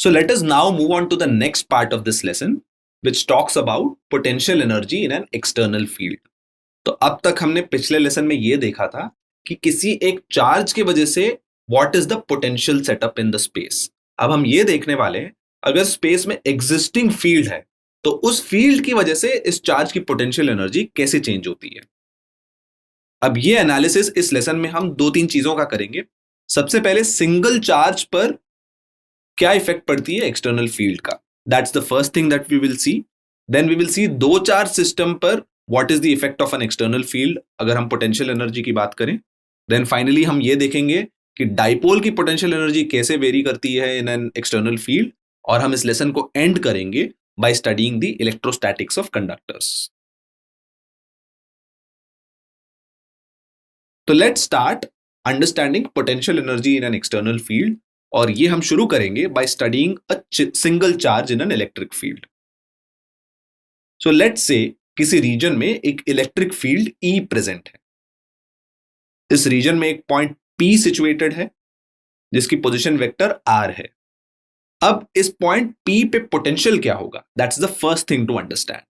So let us now move on to the next part of this lesson, which talks about potential energy in an external field. तो अब तक हमने पिछले lesson में ये देखा था कि किसी एक चार्ज की वजह से what is the potential setup in the space. अब हम ये देखने वाले हैं अगर स्पेस में एग्जिस्टिंग फील्ड है तो उस फील्ड की वजह से इस चार्ज की पोटेंशियल एनर्जी कैसे चेंज होती है। अब ये एनालिसिस इस लेसन में हम दो तीन चीजों का करेंगे। सबसे पहले सिंगल चार्ज पर क्या इफेक्ट पड़ती है एक्सटर्नल फील्ड का, that's the first thing that we will see. Then we will see दो चार्ज सिस्टम पर what is the effect of an external field अगर हम पोटेंशियल एनर्जी की बात करें। देन फाइनली हम ये देखेंगे कि डाइपोल की पोटेंशियल एनर्जी कैसे वेरी करती है इन एन एक्सटर्नल फील्ड, और हम इस लेसन को एंड करेंगे by studying the electrostatics of conductors. तो let's start understanding potential energy in an external field, और ये हम शुरू करेंगे by studying a single charge in an electric field. So let's say किसी रीजन में एक इलेक्ट्रिक फील्ड E प्रेजेंट है। इस रीजन में एक पॉइंट P सिचुएटेड है जिसकी पोजीशन वेक्टर R है। अब इस पॉइंट P पे पोटेंशियल क्या होगा, that's the first thing to understand.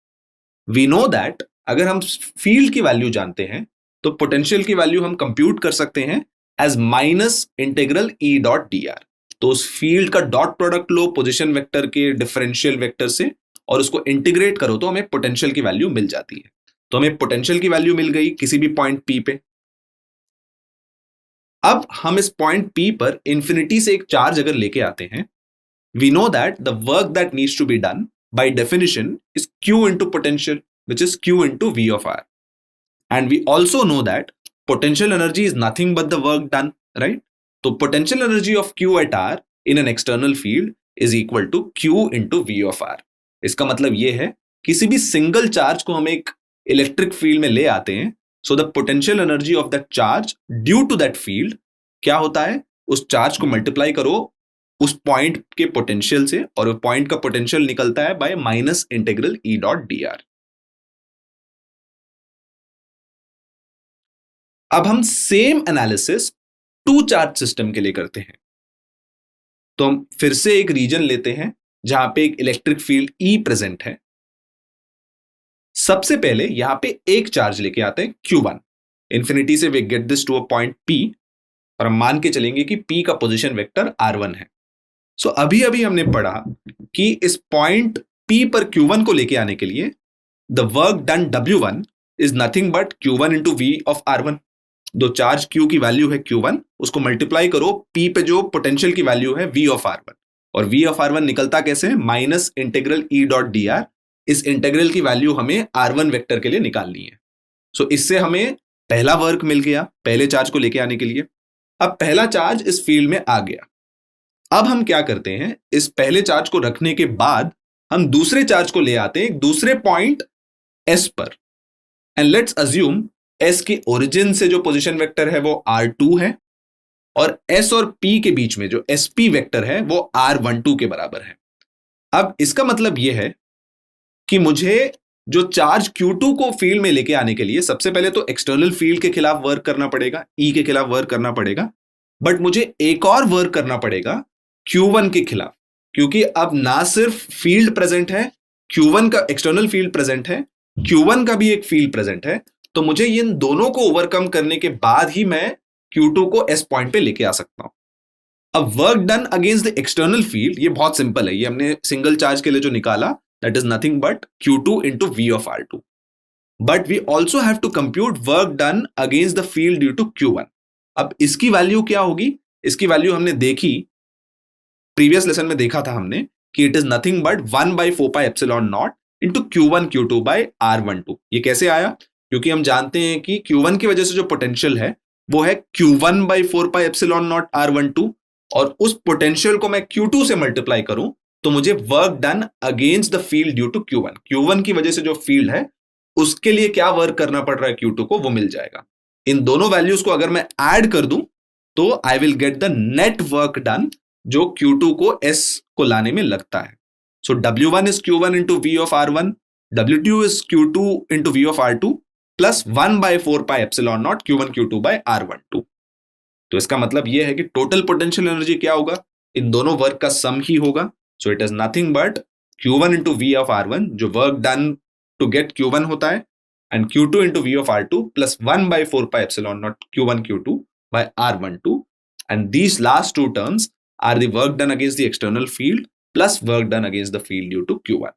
We know that अगर हम फील्ड की वैल्यू जानते हैं तो पोटेंशियल की वैल्यू हम कंप्यूट कर सकते हैं as minus integral E dot dr। तो उस फील्ड का डॉट प्रोडक्ट लो पोजीशन वेक्टर के डिफरेंशियल वेक्टर से और उसको इंटीग्रेट करो तो हमें पोटेंशियल की वैल्यू मिल जाती है। तो हमें पोटेंशियल की वैल्यू मिल गई किसी भी पॉइंट P पे। अब हम इस पॉइंट P पर इंफिनिटी से एक चार्ज अगर लेके आते हैं, we know that the work that needs to be done by definition is Q into potential which is Q into V of R, and we also know that potential energy is nothing but the work done, right? तो potential energy of Q at R in an external field is equal to Q into V of R। इसका मतलब ये है किसी भी single charge को हम एक इलेक्ट्रिक फील्ड में ले आते हैं, so the potential energy of that charge due to that field क्या होता है, उस चार्ज को मल्टीप्लाई करो उस पॉइंट के पोटेंशियल से और वो पॉइंट का पोटेंशियल निकलता है by minus integral E dot dr। अब हम same analysis to charge system के लिए करते हैं। तो हम फिर से एक रीजन लेते हैं जहां पे एक इलेक्ट्रिक फील्ड E प्रेजेंट है। सबसे पहले यहां पे एक चार्ज लेके आते हैं Q1। इंफिनिटी से we get this to a point P, और हम मान के चलेंगे कि P का पोजीशन वेक्टर R1 है। सो अभी अभी हमने पढ़ा कि इस पॉइंट P पर Q1 को लेके आने के लिए the work done W1 is nothing but Q1 into V of R1। दो चार्ज Q की वैल्यू है Q1, उसको मल्टीप्लाई करो P पे जो पोटेंशियल की वैल्यू है V ऑफ R1, और V ऑफ R1 निकलता कैसे है, minus integral E dot dr। इस इंटीग्रल की वैल्यू हमें R1 वेक्टर के लिए निकालनी है। सो इससे हमें पहला वर्क मिल गया पहले चार्ज को लेके आने के लिए। अब पहला चार्ज इस फील्ड में आ गया। अब हम क्या करते हैं, इस पहले चार्ज को रखने के बाद हम दूसरे चार्ज को ले आते हैं दूसरे पॉइंट S पर, एंड लेट्स अज्यूम S के ओरिजिन से जो पोजीशन वेक्टर है वो R2 है, और S और P के बीच में जो SP वेक्टर है वो R12 के बराबर है। अब इसका मतलब यह है कि मुझे जो चार्ज Q2 को फील्ड में लेके आने के लिए सबसे पहले तो एक्सटर्नल फील्ड के खिलाफ वर्क करना पड़ेगा, E के खिलाफ वर्क करना पड़ेगा, बट मुझे एक और वर्क करना पड़ेगा Q1 के खिलाफ, क्योंकि अब ना सिर्फ फील्ड प्रेजेंट है, Q1 का एक्सटर्नल फील्ड प्रेजेंट है, Q1 का भी एक फील्ड प्रेजेंट है। तो मुझे इन दोनों को ओवरकम करने के बाद ही मैं Q2 को S पॉइंट पे लेके आ सकता हूं। अब work done against the external field ये बहुत सिंपल है, ये हमने सिंगल चार्ज के लिए जो निकाला that is nothing but Q2 into V of R2, but we also have to compute work done against the field due to Q1। अब इसकी वैल्यू क्या होगी, इसकी वैल्यू हमने देखी प्रीवियस लेसन में, देखा था हमने कि it is nothing but 1/4πε0 into Q1 Q2 by R12। ये कैसे आया, क्योंकि हम जानते हैं कि Q1 की वजह से जो पोटेंशियल है वो है Q1/4πε0 R12, और उस पोटेंशियल को मैं Q2 से मल्टीप्लाई करूं तो मुझे work done against the field due to Q1, Q1 की वजह से जो फील्ड है उसके लिए क्या वर्क करना पड़ रहा है Q2 को, वो मिल जाएगा। इन दोनों वैल्यूज को अगर मैं ऐड कर दूं तो I will get the net work done जो Q2 को S को लाने में लगता है। सो W1 is Q1 into V of R1, W2 is Q2 into V of R2 plus 1/4πε0 Q1 Q2 by R12। तो इसका मतलब यह है कि टोटल पोटेंशियल एनर्जी क्या होगा, इन दोनों वर्क का सम ही होगा, so it is nothing but Q1 into V of R1, जो work done to get Q1 होता है, and Q2 into V of R2 plus 1 by 4 pi epsilon naught Q1 Q2 by R12, and these last two terms are the work done against the external field plus work done against the field due to Q1.